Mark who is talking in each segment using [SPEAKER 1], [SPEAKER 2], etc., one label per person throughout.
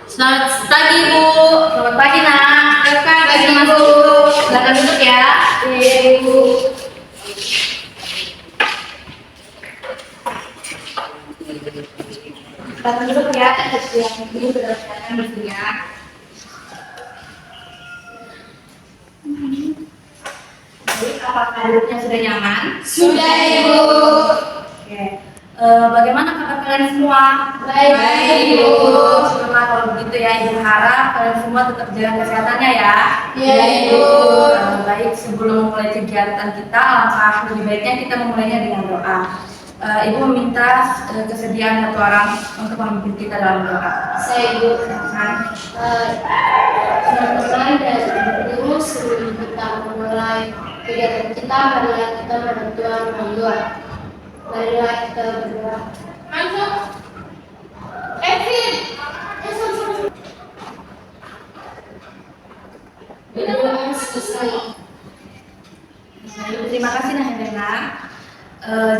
[SPEAKER 1] Selamat pagi, Bu.
[SPEAKER 2] Selamat pagi, Nak.
[SPEAKER 1] Silakan
[SPEAKER 2] Pagi,
[SPEAKER 1] masuk.
[SPEAKER 2] Bu. Silakan duduk ya.
[SPEAKER 1] Iya, Ibu.
[SPEAKER 2] Silakan duduk ya. Ibu sudah silakan duduk ya. Jadi, apakah duduknya sudah nyaman?
[SPEAKER 1] Sudah, Ibu.
[SPEAKER 2] Oke. Bagaimana kabar kalian semua?
[SPEAKER 1] Baik, Ibu.
[SPEAKER 2] Syukurlah kalau begitu ya. Ibu harap kalian semua tetap jaga kesehatannya ya.
[SPEAKER 1] Iya, Ibu.
[SPEAKER 2] Baik, sebelum mulai kegiatan kita, alangkah lebih baiknya kita memulainya dengan doa. Ibu meminta kesediaan satu orang untuk memimpin kita dalam doa.
[SPEAKER 1] Saya, Ibu.
[SPEAKER 2] Silakan.
[SPEAKER 1] Teman-teman dan ibu sebelum kita memulai kegiatan kita, marilah kita menghadap Tuhan berdoa. Marilah kita berdoa. Masuk. Exit. Berdoa selesai.
[SPEAKER 2] Terima kasih Nah Helena.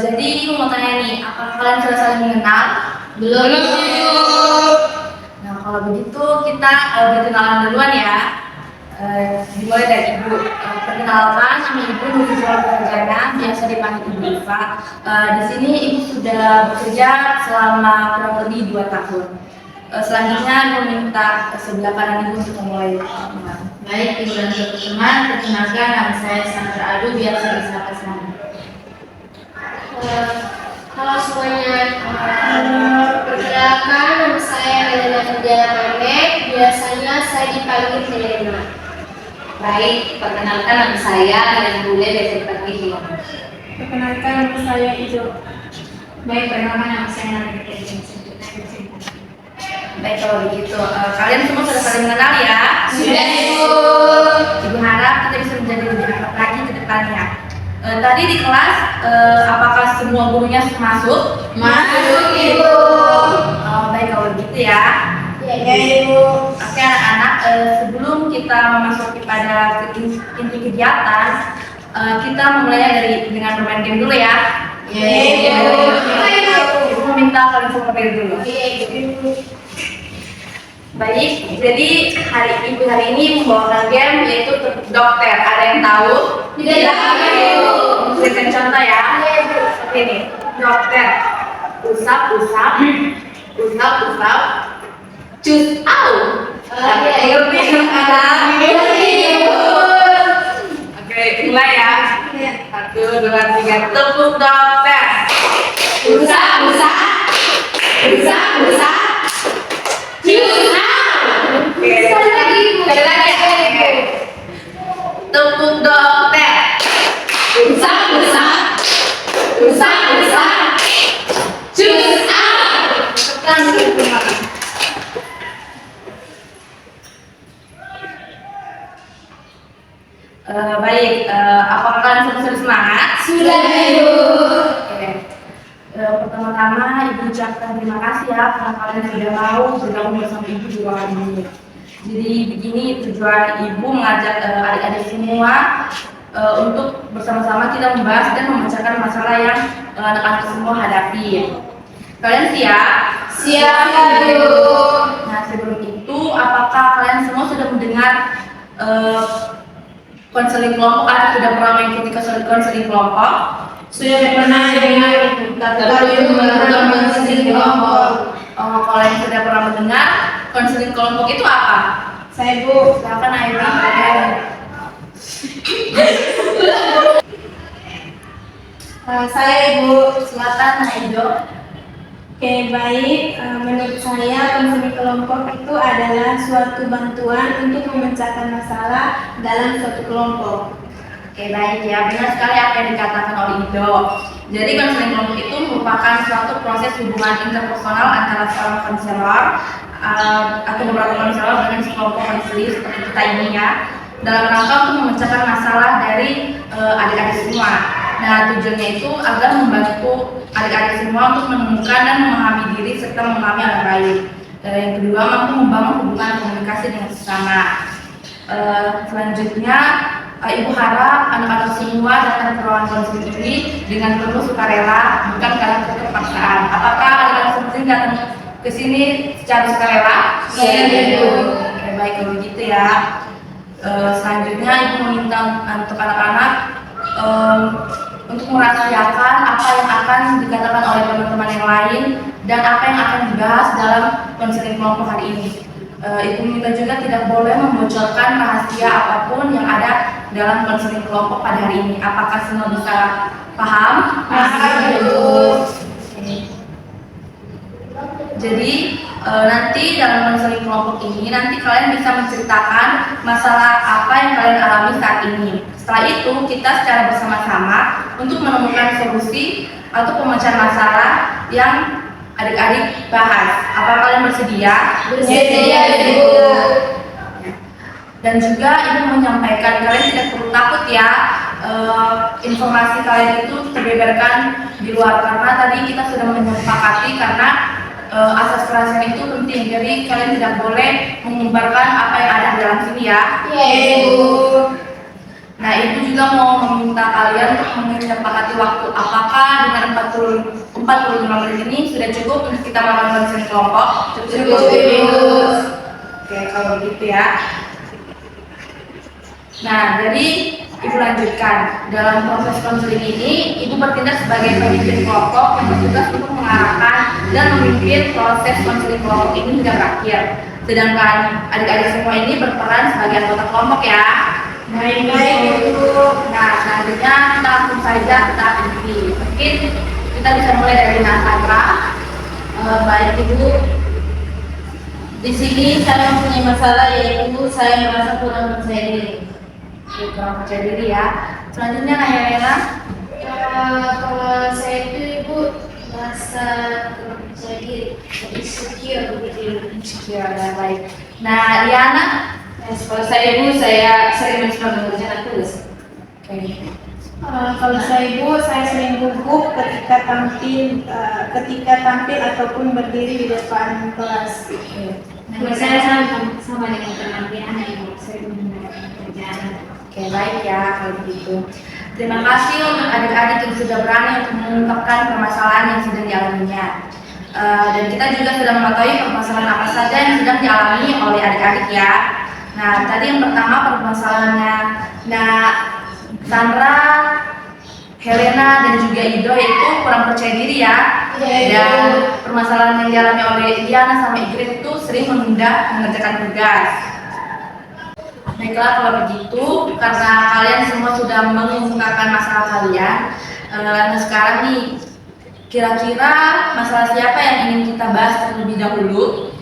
[SPEAKER 2] Jadi Ibu mau tanya nih, apakah kalian sudah saling mengenal?
[SPEAKER 1] Belum, Ibu.
[SPEAKER 2] Nah kalau begitu kita berkenalan duluan ya. Dimulai dari Ibu. Perkenalkan, nama Ibu Nurul Perjana, biasa dipanggil Ibu Iva. Di sini Ibu sudah bekerja selama kurang lebih 2 tahun. Selanjutnya Ibu minta sebelah kanan Ibu untuk memulai pertemuan.
[SPEAKER 1] Baik, Ibu dan teman-teman, perkenalkan nama saya Sandra Adu, biasa disapa Sandra. Halo semuanya, perkenalkan nama saya Helena Indiana Mamek, biasanya saya dipanggil Helena.
[SPEAKER 3] Baik, perkenalkan nama saya Helena Bule, biasa dipanggil Hilma.
[SPEAKER 4] Perkenalkan nama saya Ijo.
[SPEAKER 3] Baik, perkenalkan nama saya Nana Dewi.
[SPEAKER 2] Baik kalau begitu, kalian semua sudah saling mengenal ya?
[SPEAKER 1] Sudah, Ibu.
[SPEAKER 2] Ibu harap kita bisa menjadi lebih akrab lagi ke depannya. Tadi di kelas, apakah semua gurunya masuk?
[SPEAKER 1] Masuk, Ibu.
[SPEAKER 2] Baik kalau begitu ya.
[SPEAKER 1] Ya, Ibu.
[SPEAKER 2] Oke anak-anak, sebelum kita memasuki pada inti kegiatan, kita memulainya dengan bermain game dulu ya.
[SPEAKER 1] Ya, Ibu.
[SPEAKER 2] Ibu meminta kalian semua berdiri dulu. Baik, jadi Ibu hari ini membawakan game yaitu dokter. Ada yang tahu?
[SPEAKER 1] Tidak tahu, Ibu.
[SPEAKER 2] Berikan contoh ya. Oke nih, dokter. Usap, cus out. Ngerti anak? Oke, mulai ya. 1, 2, 3, tepuk dokter.
[SPEAKER 1] Usap.
[SPEAKER 2] Oke, sekali lagi ya. Tepuk dokter.
[SPEAKER 1] Usap. Cus out.
[SPEAKER 2] Tekan teman. Baik, apakah kalian semua sudah semangat?
[SPEAKER 1] Sudah, Ibu.
[SPEAKER 2] Oke. Pertama-tama Ibu ucapkan terima kasih ya karena kalian sudah mau bergabung bersama Ibu di ruangan ini. Jadi begini tujuan Ibu mengajak adik-adik semua untuk bersama-sama kita membahas dan memecahkan masalah yang anak-anak semua hadapi. Kalian siap?
[SPEAKER 1] Siap, Ibu.
[SPEAKER 2] Nah sebelum itu, apakah kalian semua sudah mendengar konseling kelompok atau sudah pernah mengikuti konseling kelompok?
[SPEAKER 1] Sudah pernah dengar, tapi belum pernah konseling kelompok.
[SPEAKER 2] Kalau yang sudah pernah mendengar, konseling kelompok itu apa?
[SPEAKER 4] Saya Bu.
[SPEAKER 2] Silakan Airi.
[SPEAKER 4] Saya Ibu.
[SPEAKER 2] Silakan Aido.
[SPEAKER 4] Oke, baik. Menurut saya konseling kelompok itu adalah suatu bantuan untuk memecahkan masalah dalam suatu kelompok.
[SPEAKER 2] Oke baik ya, benar sekali apa yang dikatakan oleh Ido. Jadi konseling kelompok itu merupakan suatu proses hubungan interpersonal antara seorang konselor atau beberapa konselor dengan sekelompok konseling seperti kita ini ya, dalam rangka untuk memecahkan masalah dari adik-adik semua. Nah tujuannya itu agar membantu adik-adik semua untuk menemukan dan memahami diri serta memahami orang lain. Yang kedua mampu membangun hubungan komunikasi dengan sesama. Selanjutnya Ibu harap anak-anak semua datang ke ruangan konseling ini dengan penuh sukarela, bukan karena keterpaksaan. Apakah anak-anak seperti datang ke sini secara sukarela?
[SPEAKER 1] Iya, Bu.
[SPEAKER 2] Oke, baik kalau begitu ya. Selanjutnya Ibu meminta untuk anak-anak untuk merahasiakan apa yang akan dikatakan oleh teman-teman yang lain dan apa yang akan dibahas dalam konseling kelompok hari ini. Ibu minta juga tidak boleh membocorkan rahasia apapun yang ada dalam konseling kelompok pada hari ini. Apakah semua bisa paham?
[SPEAKER 1] Paham, Bu.
[SPEAKER 2] Jadi nanti dalam konseling kelompok ini nanti kalian bisa menceritakan masalah apa yang kalian alami saat ini. Setelah itu kita secara bersama-sama untuk menemukan solusi atau pemecahan masalah yang adik-adik bahas. Apa kalian bersedia?
[SPEAKER 1] Bersedia, Ibu.
[SPEAKER 2] Dan juga Ibu menyampaikan kalian tidak perlu takut ya, informasi kalian itu terbeberkan di luar karena tadi kita sudah menyepakati karena asas kerahasiaan itu penting. Jadi kalian tidak boleh menyebarkan apa yang ada di dalam sini ya.
[SPEAKER 1] Iya, Ibu.
[SPEAKER 2] Nah, Ibu juga mau meminta kalian untuk menyepakati waktu. Apakah dengan 45 menit ini sudah cukup untuk kita melakukan konseling kelompok?
[SPEAKER 1] Cukup, Ibu.
[SPEAKER 2] Oke, kalau begitu ya. Nah, jadi Ibu lanjutkan. Dalam proses konseling ini, Ibu bertindak sebagai pemimpin kelompok yang bertugas untuk mengarahkan dan memimpin proses konseling kelompok ini hingga berakhir. Sedangkan adik-adik semua ini berperan sebagai anggota kelompok ya.
[SPEAKER 1] Baik, Ibu.
[SPEAKER 2] Nah, selanjutnya kita langsung saja ke tahap inti. Mungkin kita bisa mulai dari Nasandra.
[SPEAKER 4] Baik Ibu, di sini saya mempunyai masalah yaitu saya merasa kurang percaya diri.
[SPEAKER 2] Kurang percaya diri ya. Selanjutnya Nayana.
[SPEAKER 1] Kalau saya itu, Ibu, merasa kurang percaya diri, insecure begitu.
[SPEAKER 2] Insecure ya, baik. Nah, Liana.
[SPEAKER 3] Kalau saya Ibu, saya sering mencoba mengerjakan tugas.
[SPEAKER 2] Oke.
[SPEAKER 4] Kalau saya Ibu, saya sering gugup ketika tampil ataupun berdiri di depan kelas.
[SPEAKER 3] Kalau saya sama dengan teman Diana, Ibu, sering menggunakan pekerjaan.
[SPEAKER 2] Oke, baik ya kalau begitu. Terima kasih untuk adik-adik yang sudah berani untuk mengungkapkan permasalahan yang sedang dialaminya. Dan kita juga sudah mengetahui permasalahan apa saja yang sedang dialami oleh adik-adik ya. Nah, tadi yang pertama permasalahannya Sandra, Helena dan juga Ido itu kurang percaya diri ya. Dan permasalahan yang dialami oleh Diana sama Igrit itu sering menunda mengerjakan tugas. Baiklah kalau begitu, karena kalian semua sudah mengungkapkan masalah kalian, nah sekarang nih, kira-kira masalah siapa yang ingin kita bahas terlebih dahulu?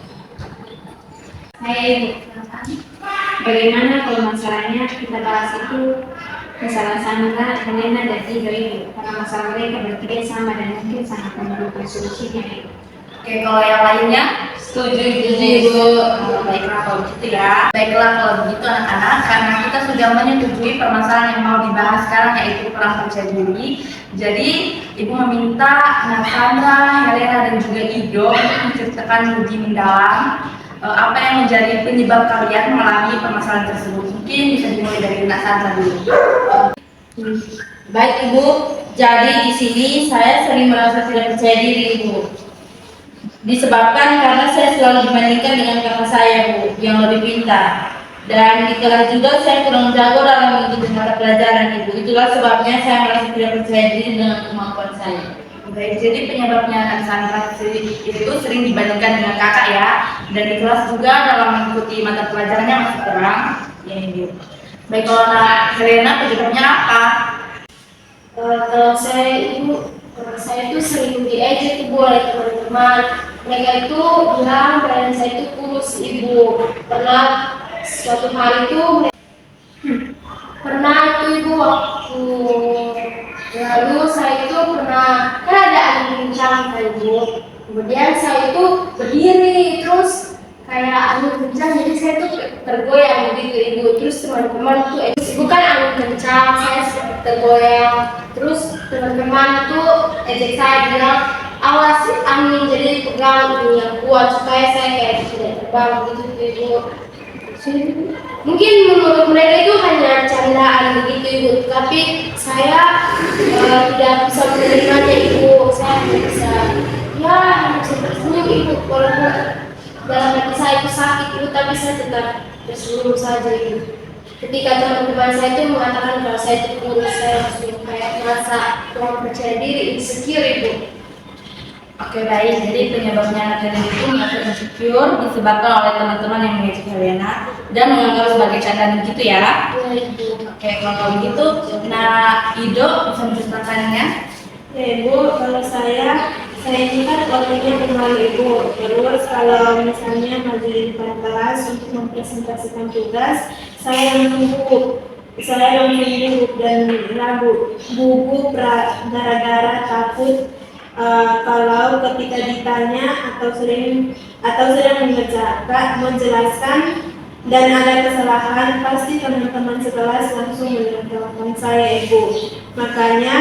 [SPEAKER 3] Saya Ibu, bagaimana kalau masalahnya kita bahas itu masalah Sandra, Helena, dan Ido Ibu, karena masalah mereka bertiga sama dan mungkin sangat memerlukan solusinya Ibu.
[SPEAKER 2] Oke, kalau yang lainnya?
[SPEAKER 3] Setuju Ibu.
[SPEAKER 2] Baiklah kalau begitu ya. Baiklah kalau begitu anak-anak, karena kita sudah menyetujui permasalahan yang mau dibahas sekarang yaitu kurang percaya diri. Jadi Ibu meminta Sandra, Helena dan juga Ido untuk menceritakan lebih mendalam apa yang menjadi penyebab kalian mengalami permasalahan tersebut. Mungkin bisa dimulai dari Sandra dulu.
[SPEAKER 4] Baik Ibu, jadi di sini saya sering merasa tidak percaya diri Ibu. Disebabkan karena saya selalu dibandingkan dengan kakak saya Bu, yang lebih pintar. Dan di kelas juga saya kurang jago dalam mengikuti mata pelajaran Ibu. Itulah sebabnya saya merasa tidak percaya diri dengan kemampuan saya.
[SPEAKER 2] Baik, jadi penyebabnya Sandra itu sering dibandingkan dengan kakak ya. Dan di kelas juga dalam mengikuti mata pelajarannya masih kurang. Ya Ibu. Baik, kalau Helena penyebabnya apa?
[SPEAKER 1] Kalau saya itu sering diejek Ibu oleh teman-teman. Mereka itu bilang badan saya itu kurus Ibu. Pernah suatu hari itu Ibu waktu lalu saya itu pernah kan ada angin kencang kan Ibu. Kemudian saya itu berdiri terus kayak angin kencang jadi saya tuh tergoyang begitu Ibu. Terus teman-teman tuh bukan angin kencang, saya tergoyang. Terus teman-teman tuh ejek saya bilang awas angin jadi pegang ini yang kuat supaya saya kayak tidak terbang gitu Ibu. Mungkin menurut mereka itu hanya candaan begitu Ibu, tapi saya tidak bisa menerimanya Ibu. Saya tidak bisa Ya, bisa tersenyum ibu, walaupun dalam hati saya itu sakit ibu, tapi saya tetap tersenyum saja ibu. Ketika teman-teman saya itu mengatakan kalau saya itu kurus, saya langsung kayak merasa kurang percaya diri, insecure ibu.
[SPEAKER 2] Oke baik, jadi penyebabnya kalian itu merasa insecure disebabkan oleh teman-teman yang mengejek Helena dan menganggap sebagai candaan gitu ya.
[SPEAKER 1] Ya ibu.
[SPEAKER 2] Oke, kalau begitu, nah Ido bisa menceritakannya.
[SPEAKER 3] Ya Ibu, kalau saya ini kan orangnya kenal Ibu. Terus kalau misalnya maju di depan kelas untuk mempresentasikan tugas, saya langsung gugup dan ragu gugup gara-gara takut kalau ketika ditanya atau sedang menjelaskan dan ada kesalahan, pasti teman-teman sekelas langsung menertawakan saya Ibu. Makanya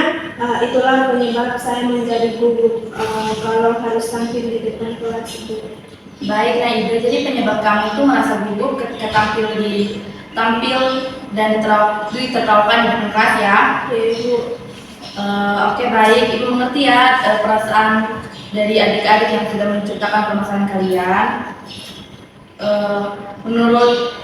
[SPEAKER 3] itulah penyebab saya menjadi gugup kalau harus tampil di depan kelas itu.
[SPEAKER 2] Baik, nah Ido, jadi penyebab kamu itu merasa gugup ketika tampil dan ditertawakan di depan kelas ya.
[SPEAKER 3] Ya Ibu.
[SPEAKER 2] Oke baik, Ibu mengerti ya perasaan dari adik-adik yang sudah menceritakan permasalahan kalian. Menurut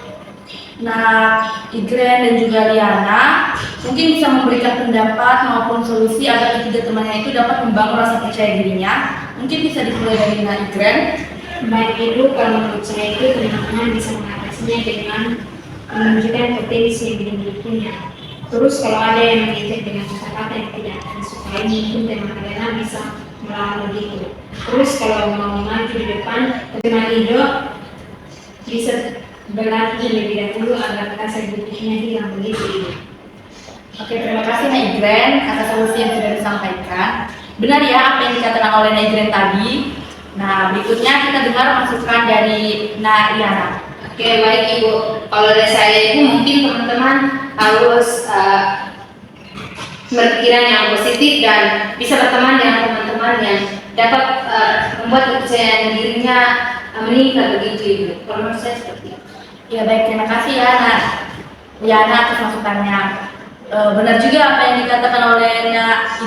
[SPEAKER 2] Igren dan juga Liana mungkin bisa memberikan pendapat maupun solusi agar ketiga temannya itu dapat membangun rasa percaya dirinya. Mungkin bisa dimulai dari Igren.
[SPEAKER 3] Baik Ibu, kalau menurut saya itu teman-teman bisa mengatasinya dengan menunjukkan potensi yang dimilikinya. Terus kalau ada yang mengejek dengan kata-kata yang tidak disukai, mungkin teman Helena bisa melawan begitu. Terus kalau mau maju di depan, teman Ido bisa berlatih lebih dahulu agar rasa gugupnya hilang begitu Ibu.
[SPEAKER 2] Oke, terima kasih Igren atas solusi yang sudah disampaikan. Benar ya apa yang dikatakan oleh Igren tadi. Nah, berikutnya kita dengar masukan dari Liana.
[SPEAKER 4] Oke, baik Ibu. Kalau dari saya itu mungkin teman-teman harus berpikiran yang positif dan bisa berteman dengan teman-teman yang dapat membuat kepercayaan dirinya meningkat begitu Ibu. Kalau menurut saya seperti itu.
[SPEAKER 2] Ya baik, terima kasih ya Liana atas masukannya. Benar juga apa yang dikatakan oleh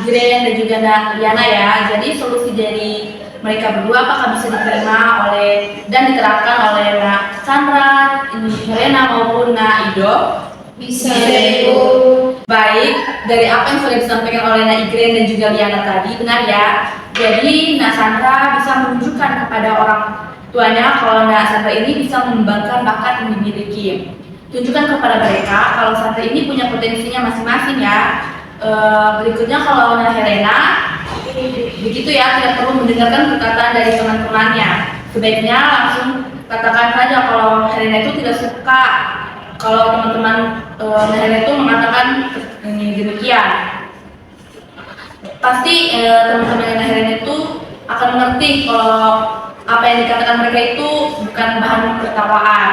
[SPEAKER 2] Igren dan juga Liana ya. Jadi solusi dari mereka berdua apakah bisa diterima oleh dan diterapkan oleh Sandra, Helena maupun Ido?
[SPEAKER 1] Bisa Ibu.
[SPEAKER 2] Baik, dari apa yang sudah disampaikan oleh Igren dan juga Liana tadi benar ya. Jadi Sandra bisa menunjukkan kepada orang tuanya kalau Sandra ini bisa mengembangkan bakat yang dimiliki. Tunjukkan kepada mereka kalau Sandra ini punya potensinya masing-masing ya. Berikutnya kalau Helena begitu ya, tidak perlu mendengarkan perkataan dari teman-temannya. Sebaiknya langsung katakan saja kalau Helena itu tidak suka kalau teman-teman Helena itu mengatakan ini demikian. Pasti teman-teman Helena itu akan mengerti kalau apa yang dikatakan mereka itu bukan bahan tertawaan.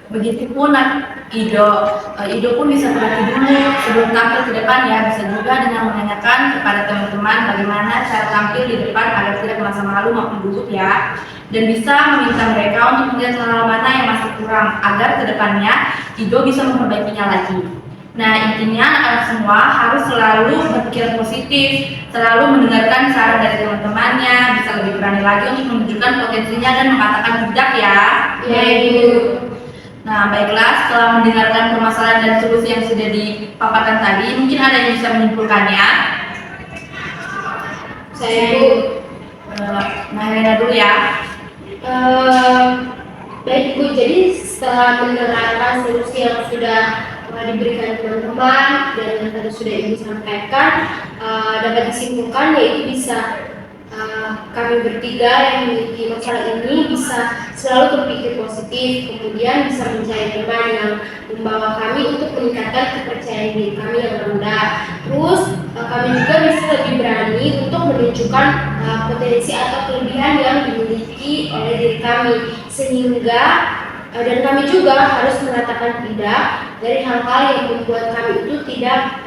[SPEAKER 2] Begitupun Ido pun bisa berlatih dulu sebelum tampil ke depan ya. Bisa juga dengan menanyakan kepada teman-teman bagaimana cara tampil di depan agar tidak merasa malu maupun gugup ya. Dan bisa meminta mereka untuk melihat hal mana yang masih kurang agar ke depannya Ido bisa memperbaikinya lagi. Nah intinya anak semua harus selalu berpikiran positif, selalu mendengarkan saran dari teman-temannya, bisa lebih berani lagi untuk menunjukkan potensinya dan mengatakan tidak ya.
[SPEAKER 1] Ya Ibu.
[SPEAKER 2] Nah baiklah, setelah mendengarkan permasalahan dan solusi yang sudah dipaparkan tadi, mungkin ada yang bisa menyimpulkannya.
[SPEAKER 1] Saya Ibu.
[SPEAKER 2] Helena dulu ya.
[SPEAKER 1] Baik Ibu, jadi setelah mendengarkan solusi yang sudah diberikan teman-teman dan yang tadi sudah Ibu sampaikan, dapat disimpulkan yaitu bisa kami bertiga yang memiliki masalah ini bisa selalu berpikir positif, kemudian bisa mencari teman yang membawa kami untuk meningkatkan kepercayaan diri kami yang rendah. Terus kami juga bisa lebih berani untuk menunjukkan potensi atau kelebihan yang dimiliki oleh diri kami, sehingga dan kami juga harus mengatakan tidak dari hal-hal yang membuat kami itu tidak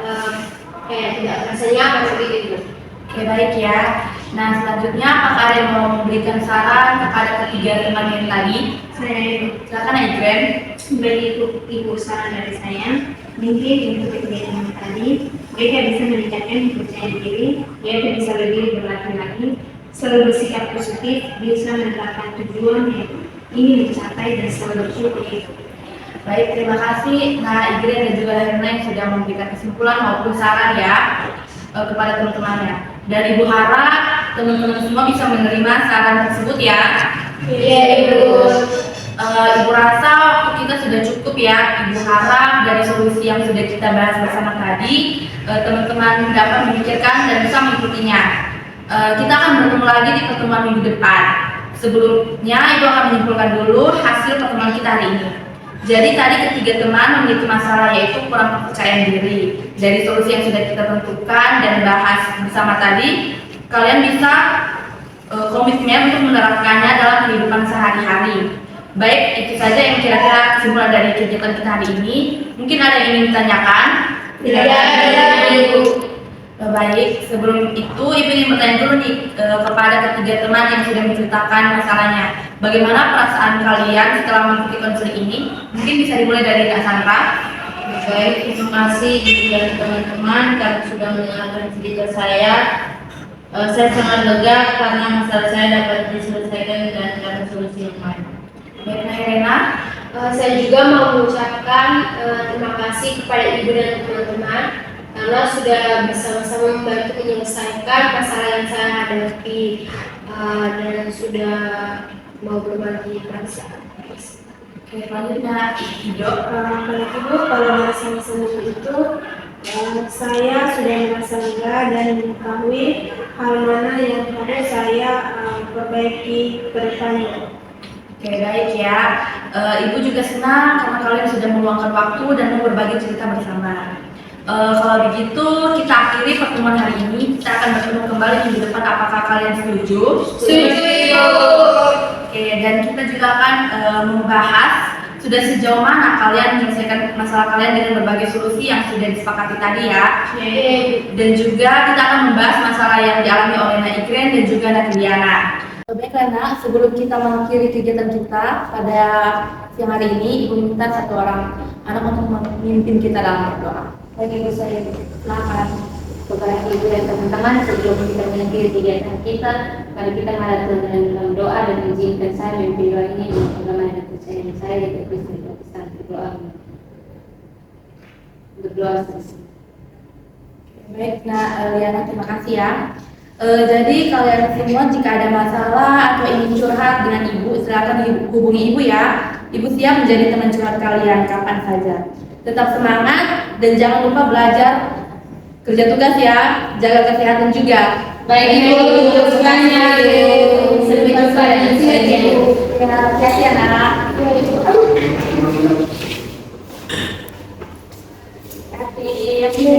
[SPEAKER 1] merasa nyaman seperti itu.
[SPEAKER 2] Oke baik ya. Nah selanjutnya apakah ada yang mau memberikan saran kepada ketiga teman yang tadi?
[SPEAKER 3] Saya
[SPEAKER 2] Silakan Igren.
[SPEAKER 3] bagi Ibu saran dari saya, mungkin untuk ketiga teman tadi, mereka bisa meningkatkan kepercayaan diri, mereka bisa lebih berlatih lagi, selalu bersikap positif, bisa menerapkan tujuan yang ingin dicapai dan selalu bersyukur.
[SPEAKER 2] Baik, terima kasih Nah Igren dan juga Herna yang sudah memberikan kesimpulan maupun saran ya kepada teman-temannya. Dan Ibu harap teman-teman semua bisa menerima saran tersebut ya.
[SPEAKER 1] Iya, Ibu.
[SPEAKER 2] Ibu rasa waktu kita sudah cukup ya. Ibu harap dari solusi yang sudah kita bahas bersama tadi, teman-teman dapat memikirkan dan bisa mengikutinya. Kita akan bertemu lagi di pertemuan minggu depan. Sebelumnya, Ibu akan menyimpulkan dulu hasil pertemuan kita hari ini. Jadi tadi ketiga teman memiliki masalah yaitu kurang kepercayaan diri. Dari solusi yang sudah kita tentukan dan bahas bersama tadi, kalian bisa komitmen untuk menerapkannya dalam kehidupan sehari-hari. Baik, itu saja yang kira-kira kesimpulan dari kegiatan kita hari ini. Mungkin ada yang ingin ditanyakan?
[SPEAKER 1] Tidak ada, Ibu.
[SPEAKER 2] Baik, sebelum itu Ibu ingin bertanya dulu nih kepada ketiga teman yang sudah menceritakan masalahnya. Bagaimana perasaan kalian setelah mengikuti konseling ini? Mungkin bisa dimulai dari Kak Sandra.
[SPEAKER 4] Baik, terima kasih Ibu dan teman-teman karena sudah mendengarkan cerita saya. Saya sangat lega karena masalah saya dapat diselesaikan dan dapat solusi yang baik.
[SPEAKER 2] Baik, Kak Helena.
[SPEAKER 1] Saya juga mau mengucapkan terima kasih kepada Ibu dan teman-teman karena sudah bersama-sama membantu menyelesaikan masalah yang saya hadapi dan sudah mau berbagi perasaan.
[SPEAKER 2] Oke, selanjutnya Ido.
[SPEAKER 3] Kalau merasa senang itu, saya sudah merasa lega dan mengetahui hal mana yang harus saya perbaiki ke depannya.
[SPEAKER 2] Oke, baik ya. Ibu juga senang karena kalian sudah meluangkan waktu dan mau berbagi cerita bersama. Kalau begitu, kita akhiri pertemuan hari ini. Kita akan bertemu kembali minggu depan. Apakah kalian setuju?
[SPEAKER 1] Setuju.
[SPEAKER 2] Oke, dan kita juga akan membahas sudah sejauh mana kalian menyelesaikan masalah kalian dengan berbagai solusi yang sudah disepakati tadi ya. Dan juga kita akan membahas masalah yang dialami oleh Nak Igren dan juga Nak Diana. Baik karena sebelum kita mengakhiri kegiatan kita pada siang hari ini, Ibu minta satu orang anak untuk memimpin kita dalam berdoa.
[SPEAKER 1] Baik, Ibu, saya
[SPEAKER 2] Silakan.
[SPEAKER 1] kepada Ibu dan teman-teman sebelum kita mengakhiri kegiatan kita, mari kita menghadap Tuhan dalam doa dan izinkan saya memimpin doa ini dengan agama dan kepercayaan saya yaitu Kristen Protestan. Berdoa. Berdoa selesai.
[SPEAKER 2] Baik, Nah Liana, terima kasih ya. Jadi kalian semua jika ada masalah atau ingin curhat dengan Ibu, silakan hubungi Ibu ya. Ibu siap menjadi teman curhat kalian kapan saja. Tetap semangat dan jangan lupa belajar kerja tugas ya, jaga kesehatan juga.
[SPEAKER 1] Baik, Ibu, semuanya, Ibu.
[SPEAKER 2] Sampai jumpa dan Ibu. Terima kasih anak.
[SPEAKER 1] Terima kasih.